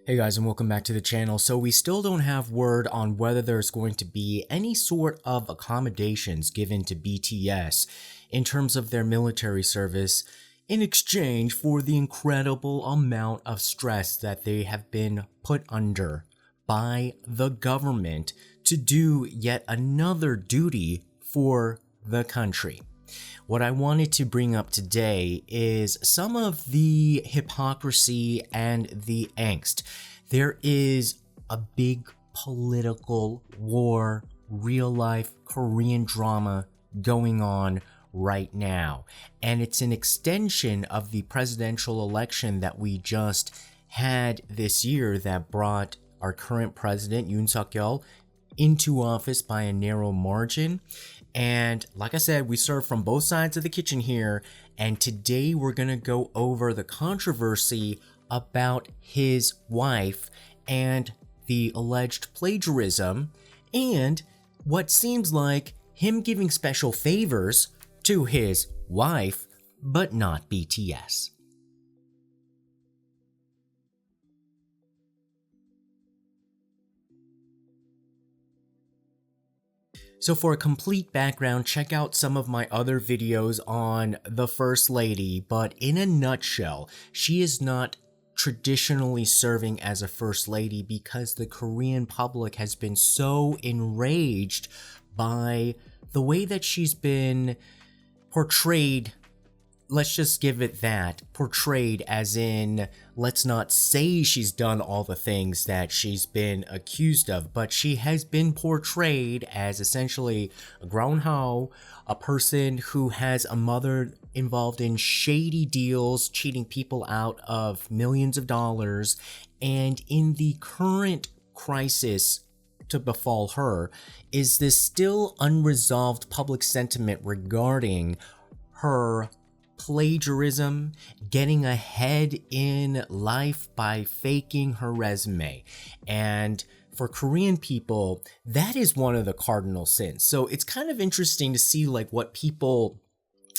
Hey guys, and welcome back to the channel. So we still don't have word on whether there's going to be any sort of accommodations given to BTS in terms of their military service in exchange for the incredible amount of stress that they have been put under by the government to do yet another duty for the country. What I wanted to bring up today is some of the hypocrisy and the angst. There is a big political war, real life Korean drama going on right now. And it's an extension of the presidential election that we just had this year that brought our current president, Yoon Suk-yeol, into office by a narrow margin. And like I said, we serve from both sides of the kitchen here, and today we're going to go over the controversy about his wife and the alleged plagiarism and what seems like him giving special favors to his wife, but not BTS. So for a complete background, check out some of my other videos on the First Lady, but in a nutshell, she is not traditionally serving as a First Lady because the Korean public has been so enraged by the way that she's been portrayed. Let's just give it that, portrayed as in, let's not say she's done all the things that she's been accused of, but she has been portrayed as essentially a grown hoe, a person who has a mother involved in shady deals, cheating people out of millions of dollars, and in the current crisis to befall her is this still unresolved public sentiment regarding her plagiarism, getting ahead in life by faking her resume. And for Korean people, that is one of the cardinal sins. So it's kind of interesting to see like what people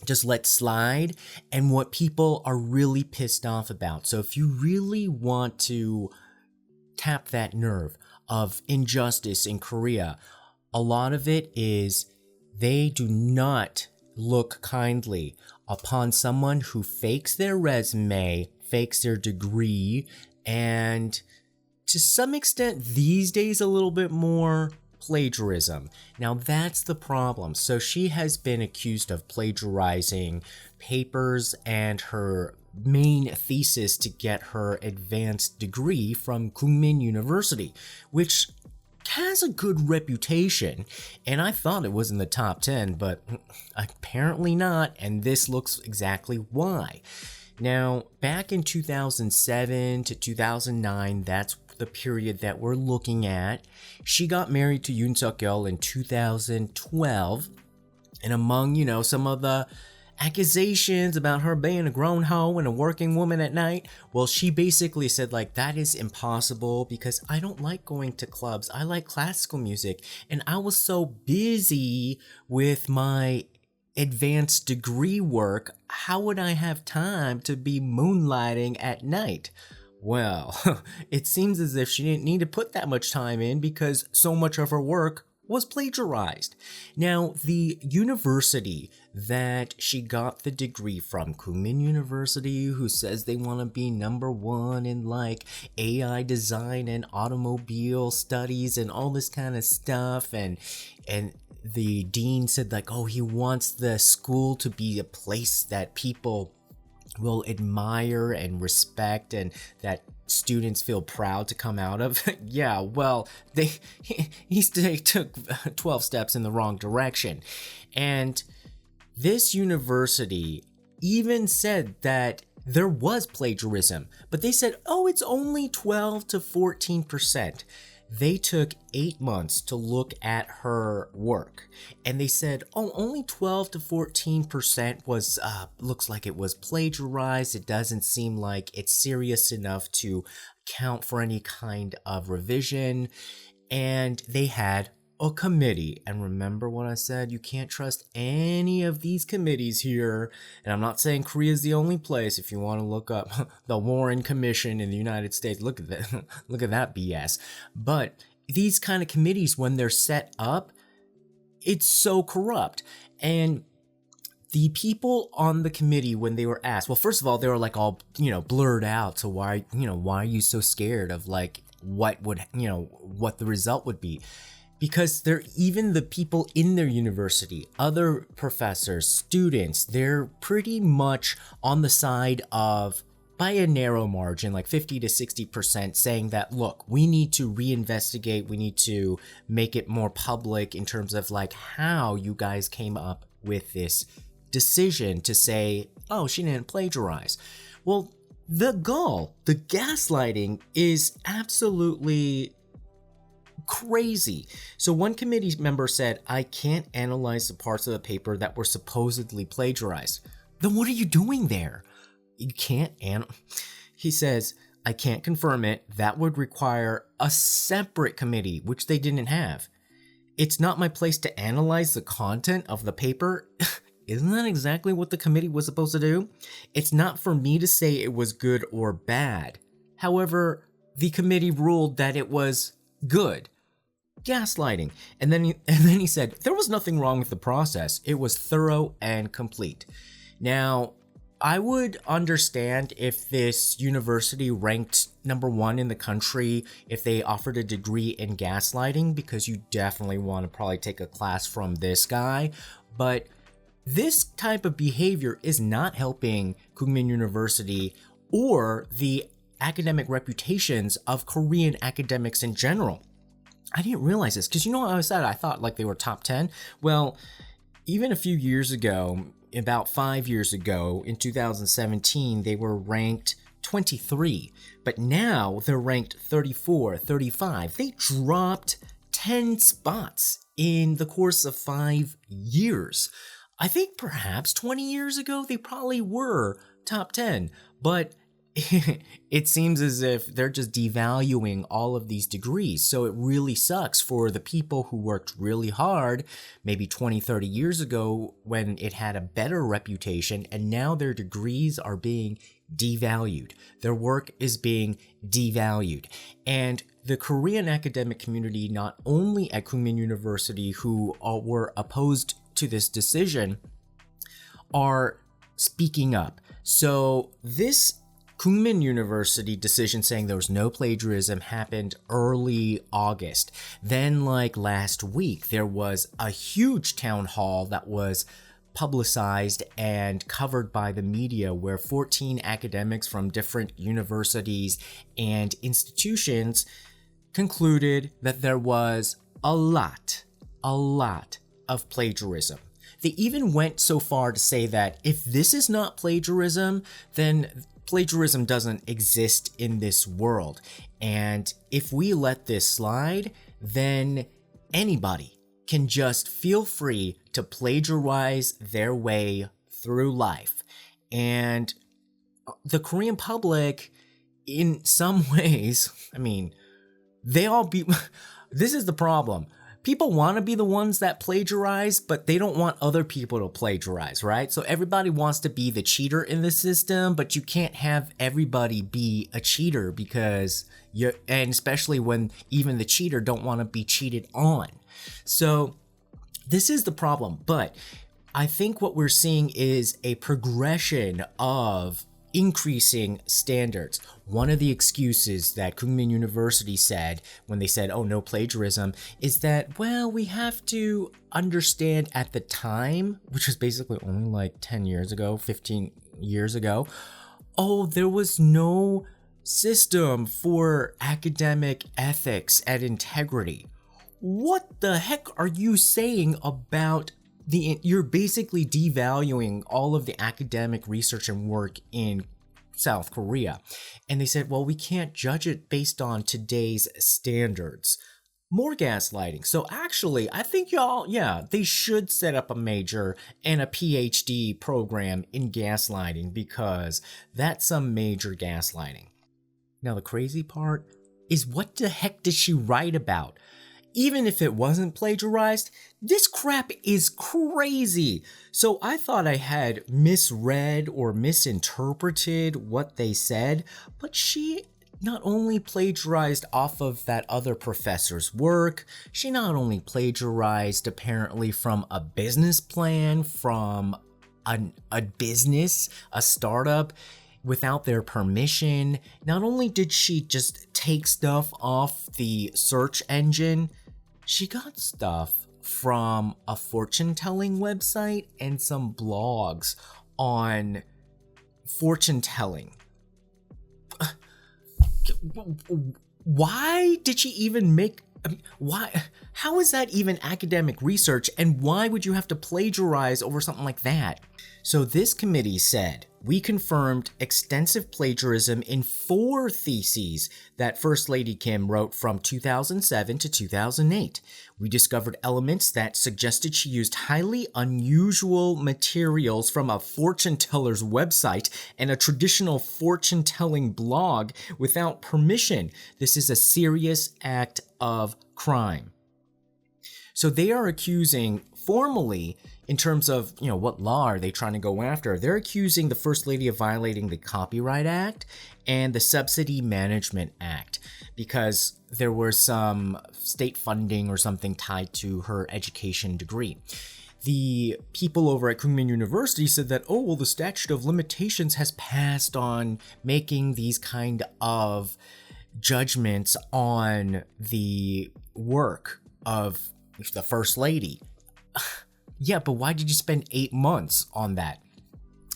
just let slide and what people are really pissed off about. So if you really want to tap that nerve of injustice in Korea, a lot of it is they do not look kindly upon someone who fakes their resume, fakes their degree, and to some extent these days a little bit more plagiarism. Now that's the problem. So she has been accused of plagiarizing papers and her main thesis to get her advanced degree from Kookmin University, which has a good reputation, and I thought it was in the top 10, but apparently not, and this looks exactly why. Now, back in 2007 to 2009, that's the period that we're looking at, she got married to Yoon Suk-yeol in 2012, and among, some of the accusations about her being a grown hoe and a working woman at night, well, she basically said like, that is impossible because I don't like going to clubs. I like classical music, and I was so busy with my advanced degree work, how would I have time to be moonlighting at night? Well, it seems as if she didn't need to put that much time in because so much of her work was plagiarized. Now, the university that she got the degree from, Kookmin University, who says they want to be #1 in like AI design and automobile studies and all this kind of stuff, and the dean said like, oh, he wants the school to be a place that people will admire and respect and that students feel proud to come out of. Yeah, well, they took 12 steps in the wrong direction. And this university even said that there was plagiarism, but they said, oh, it's only 12 to 14%. They took 8 months to look at her work, and they said, oh, only 12 to 14% was, looks like it was plagiarized. It doesn't seem like it's serious enough to count for any kind of revision. And they had a committee. And remember what I said, you can't trust any of these committees here. And I'm not saying Korea is the only place. If you want to look up the Warren Commission in the United States, look at that, look at that BS. But these kind of committees, when they're set up, it's so corrupt. And the people on the committee, when they were asked, well, first of all, they were like all, blurred out. So why are you so scared of like what would, what the result would be? Because they're even the people in their university, other professors, students, they're pretty much on the side of, by a narrow margin, like 50 to 60%, saying that, look, we need to reinvestigate, we need to make it more public in terms of like how you guys came up with this decision to say, oh, she didn't plagiarize. Well, the gaslighting is absolutely crazy. So one committee member said, I can't analyze the parts of the paper that were supposedly plagiarized. Then what are you doing there? You can't He says, I can't confirm it. That would require a separate committee, which they didn't have. It's not my place to analyze the content of the paper. Isn't that exactly what the committee was supposed to do? It's not for me to say it was good or bad. However, the committee ruled that it was good. Gaslighting. And then he said, there was nothing wrong with the process. It was thorough and complete. Now, I would understand if this university ranked #1 in the country, if they offered a degree in gaslighting, because you definitely want to probably take a class from this guy. But this type of behavior is not helping Kookmin University or the academic reputations of Korean academics in general. I didn't realize this, because what I said, I thought like they were top 10. Well, even a few years ago, about 5 years ago, in 2017, they were ranked 23, but now they're ranked 34, 35. They dropped 10 spots in the course of 5 years. I think perhaps 20 years ago, they probably were top 10, but it seems as if they're just devaluing all of these degrees. So it really sucks for the people who worked really hard maybe 20, 30 years ago when it had a better reputation, and now their degrees are being devalued. Their work is being devalued. And the Korean academic community, not only at Kookmin University, who were opposed to this decision, are speaking up. So this Kookmin University decision saying there was no plagiarism happened early August. Then, like last week, there was a huge town hall that was publicized and covered by the media where 14 academics from different universities and institutions concluded that there was a lot of plagiarism. They even went so far to say that if this is not plagiarism, then plagiarism doesn't exist in this world. And if we let this slide, then anybody can just feel free to plagiarize their way through life. And the Korean public, in some ways, this is the problem. People want to be the ones that plagiarize, but they don't want other people to plagiarize, right? So everybody wants to be the cheater in the system, but you can't have everybody be a cheater and especially when even the cheater don't want to be cheated on. So this is the problem, but I think what we're seeing is a progression of increasing standards. One of the excuses that Kookmin University said when they said, oh, no plagiarism, is that, well, we have to understand at the time, which was basically only like 10 years ago, 15 years ago, there was no system for academic ethics and integrity. What the heck are you saying about you're basically devaluing all of the academic research and work in South Korea. And they said, well, we can't judge it based on today's standards. More gaslighting. So actually, I think they should set up a major and a PhD program in gaslighting, because that's some major gaslighting. Now, the crazy part is, what the heck did she write about? Even if it wasn't plagiarized, this crap is crazy. So I thought I had misread or misinterpreted what they said, but she not only plagiarized off of that other professor's work, she not only plagiarized apparently from a business plan, from a business, a startup, without their permission. Not only did she just take stuff off the search engine, she got stuff from a fortune-telling website and some blogs on fortune-telling. Why did she even make... why? How is that even academic research, and why would you have to plagiarize over something like that? So this committee said, we confirmed extensive plagiarism in 4 theses that First Lady Kim wrote from 2007 to 2008. We discovered elements that suggested she used highly unusual materials from a fortune teller's website and a traditional fortune-telling blog without permission. This is a serious act of crime. So they are accusing, formally, in terms of, what law are they trying to go after? They're accusing the First Lady of violating the Copyright Act and the Subsidy Management Act because there was some state funding or something tied to her education degree. The people over at Kookmin University said that, the statute of limitations has passed on making these kind of judgments on the work of the First Lady. Yeah, but why did you spend 8 months on that?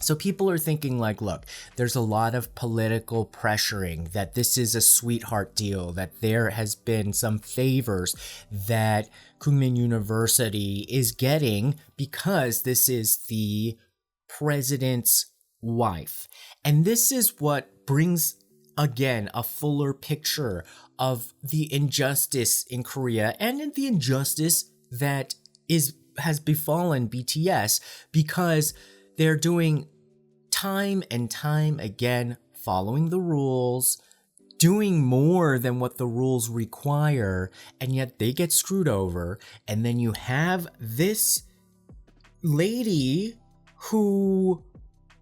So people are thinking like, look, there's a lot of political pressuring that this is a sweetheart deal, that there has been some favors that Kookmin University is getting because this is the president's wife. And this is what brings, again, a fuller picture of the injustice in Korea and the injustice that has befallen BTS because they're doing time and time again, following the rules, doing more than what the rules require, and yet they get screwed over. And then you have this lady who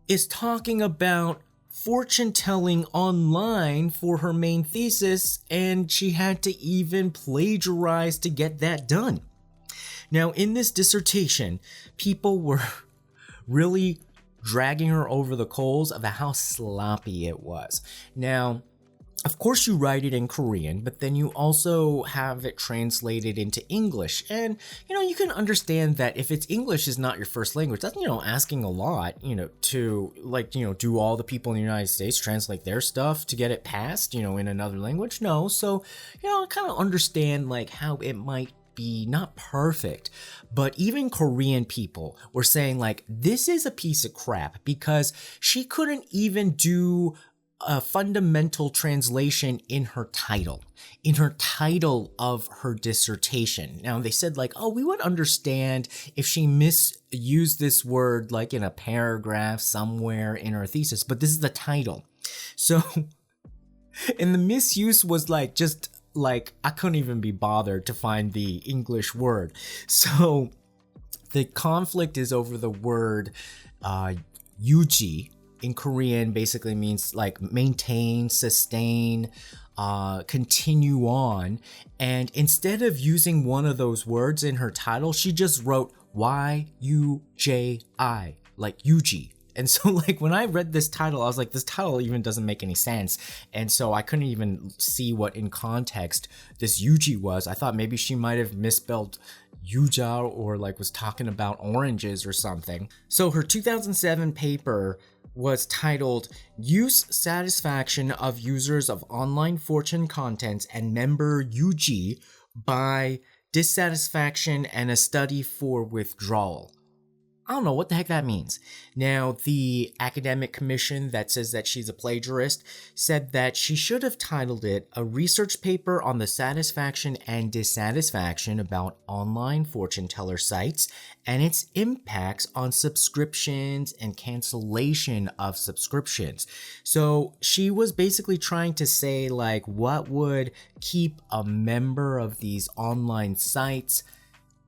is talking about fortune telling online for her main thesis, and she had to even plagiarize to get that done. Now, in this dissertation, people were really dragging her over the coals of how sloppy it was. Now, of course you write it in Korean, but then you also have it translated into English. And, you can understand that if it's English is not your first language, that's, asking a lot, to, do all the people in the United States translate their stuff to get it passed, in another language? No. So, I kind of understand, how it might be not perfect, but even Korean people were saying this is a piece of crap because she couldn't even do a fundamental translation in her title of her dissertation. Now they said we would understand if she misused this word in a paragraph somewhere in her thesis, but this is the title. So, and the misuse was I couldn't even be bothered to find the English word. So the conflict is over the word yuji. In Korean basically means maintain, sustain, continue on. And instead of using one of those words in her title, she just wrote Y-U-J-I, Yuji. And so when I read this title, I was like, this title even doesn't make any sense. And so I couldn't even see what in context this Yuji was. I thought maybe she might have misspelled Yuja or was talking about oranges or something. So her 2007 paper was titled Use Satisfaction of Users of Online Fortune Content and Member Yuji by Dissatisfaction and a Study for Withdrawal. I don't know what the heck that means. Now, the academic commission that says that she's a plagiarist said that she should have titled it A Research Paper on the Satisfaction and Dissatisfaction about Online Fortune Teller Sites and its impacts on subscriptions and cancellation of subscriptions. So she was basically trying to say, like, what would keep a member of these online sites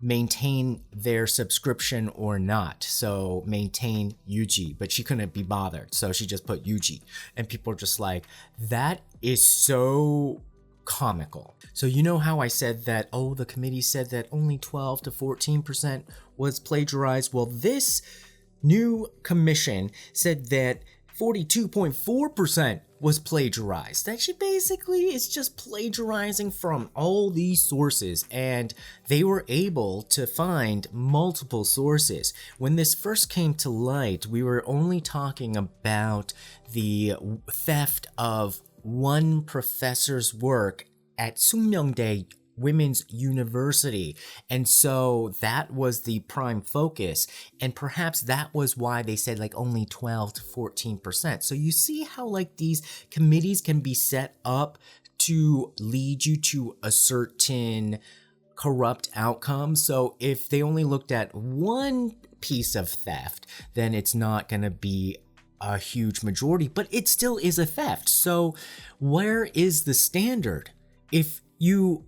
maintain their subscription or not. So maintain Yuji, but she couldn't be bothered, so she just put Yuji, and people are just like, that is so comical. So you know how I said that, oh, the committee said that only 12 to 14% was plagiarized? Well, this new commission said that 42.4% was plagiarized. That she basically is just plagiarizing from all these sources, and they were able to find multiple sources. When this first came to light, we were only talking about the theft of one professor's work at Sungmyeongdae Women's University, and so that was the prime focus, and perhaps that was why they said like only 12 to 14%. So you see how like these committees can be set up to lead you to a certain corrupt outcome. So if they only looked at one piece of theft, then it's not going to be a huge majority, but it still is a theft. So where is the standard? If you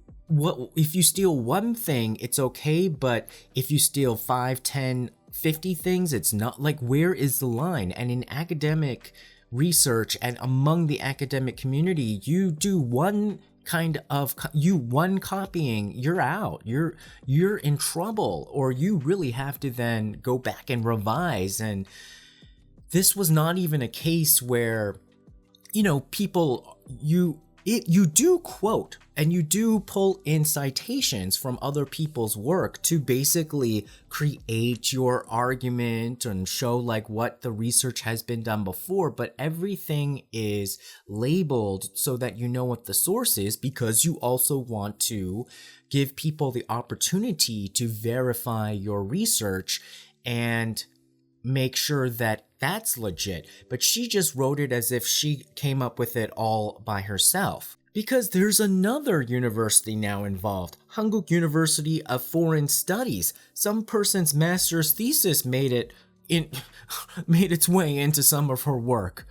steal one thing, it's okay, but if you steal 5, 10, 50 things, it's not. Like, where is the line? And in academic research and among the academic community, you do one copying, you're out. You're in trouble, or you really have to then go back and revise. And this was not even a case where, you know, people, you do quote and you do pull in citations from other people's work to basically create your argument and show like what the research has been done before, but everything is labeled so that you know what the source is, because you also want to give people the opportunity to verify your research and make sure that that's legit. But she just wrote it as if she came up with it all by herself. Because there's another university now involved, Kookmin University of Foreign Studies. Some person's master's thesis made its way into some of her work.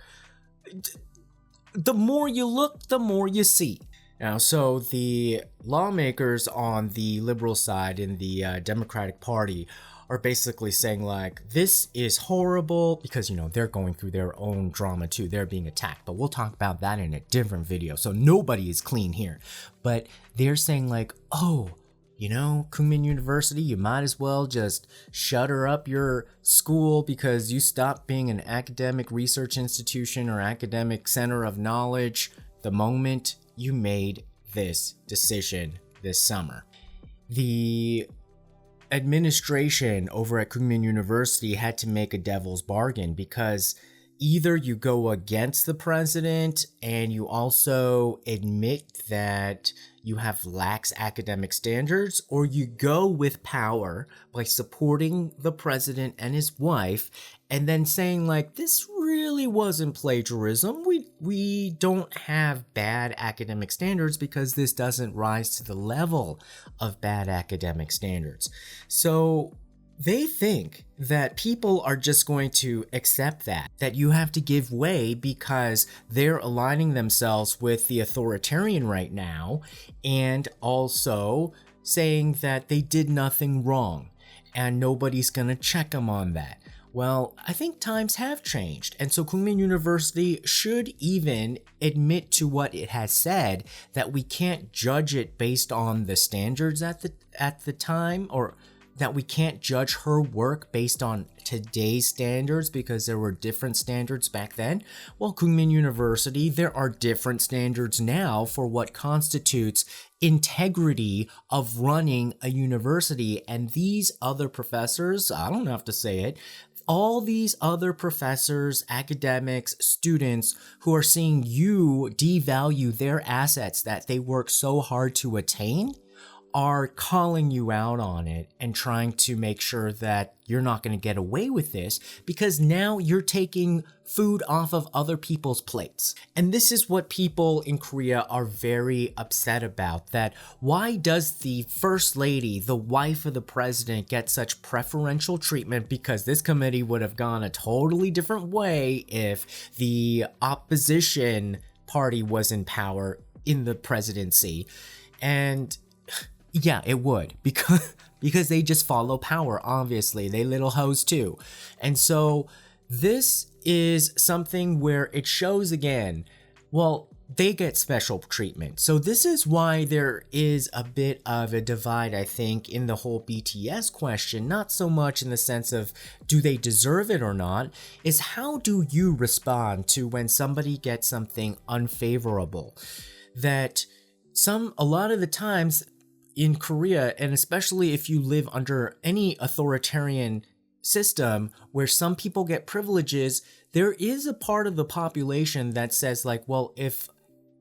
The more you look, the more you see. Now, so the lawmakers on the liberal side in the Democratic Party are basically saying like, this is horrible, because, you know, they're going through their own drama too. They're being attacked, but we'll talk about that in a different video. So nobody is clean here, but they're saying like, oh, you know, Kookmin University, you might as well just shutter up your school because you stopped being an academic research institution or academic center of knowledge the moment you made this decision this summer. The administration over at Kookmin University had to make a devil's bargain, because either you go against the president and you also admit that you have lax academic standards, or you go with power by supporting the president and his wife and then saying like, this really wasn't plagiarism. We don't have bad academic standards because this doesn't rise to the level of bad academic standards. So they think that people are just going to accept that you have to give way because they're aligning themselves with the authoritarian right now, and also saying that they did nothing wrong and nobody's gonna check them on that. Well, I think times have changed, and so Kookmin University should even admit to what it has said, that we can't judge it based on the standards at the time, or that we can't judge her work based on today's standards because there were different standards back then. Well, Kookmin University, there are different standards now for what constitutes integrity of running a university, and these other professors, I don't have to say it, all these other professors, academics, students who are seeing you devalue their assets that they work so hard to attain are calling you out on it and trying to make sure that you're not going to get away with this because now you're taking food off of other people's plates. And this is what people in Korea are very upset about, that why does the first lady, the wife of the president, get such preferential treatment? Because this committee would have gone a totally different way if the opposition party was in power in the presidency. And yeah, it would, because they just follow power, obviously. They little hoes too. And so this is something where it shows again, well, they get special treatment. So this is why there is a bit of a divide, I think, in the whole BTS question. Not so much in the sense of do they deserve it or not, is how do you respond to when somebody gets something unfavorable? That a lot of the times in Korea, and especially if you live under any authoritarian system where some people get privileges, there is a part of the population that says like, well, if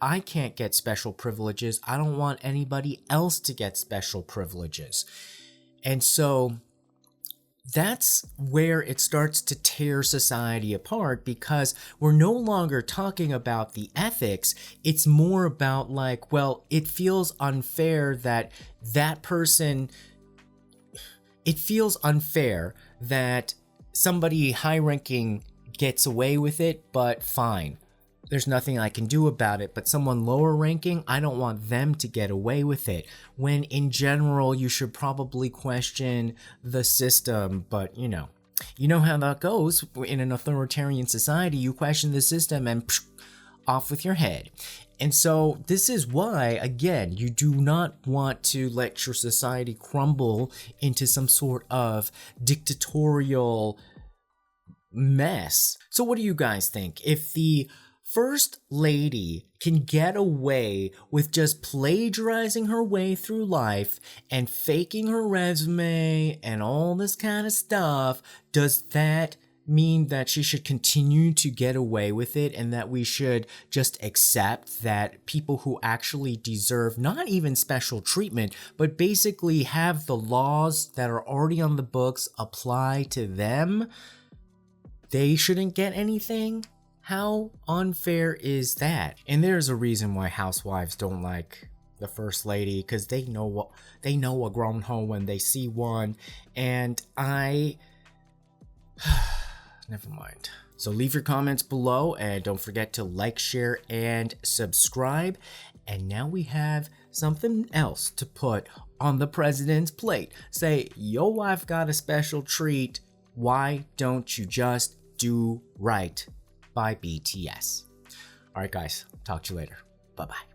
I can't get special privileges, I don't want anybody else to get special privileges. And so that's where it starts to tear society apart, because we're no longer talking about the ethics. It's more about like, well, it feels unfair that somebody high-ranking gets away with it, but fine. There's nothing I can do about it, but someone lower ranking, I don't want them to get away with it. When in general, you should probably question the system, but you know how that goes. In an authoritarian society, you question the system and off with your head. And so this is why, again, you do not want to let your society crumble into some sort of dictatorial mess. So what do you guys think? If the First Lady can get away with just plagiarizing her way through life and faking her resume and all this kind of stuff, does that mean that she should continue to get away with it, and that we should just accept that people who actually deserve not even special treatment, but basically have the laws that are already on the books apply to them, they shouldn't get anything? How unfair is that? And there's a reason why housewives don't like the First Lady, because they know a grown hoe when they see one, and never mind. So leave your comments below, and don't forget to like, share, and subscribe. And now we have something else to put on the president's plate. Say, your wife got a special treat. Why don't you just do right? By BTS. Alright guys, talk to you later. Bye-bye.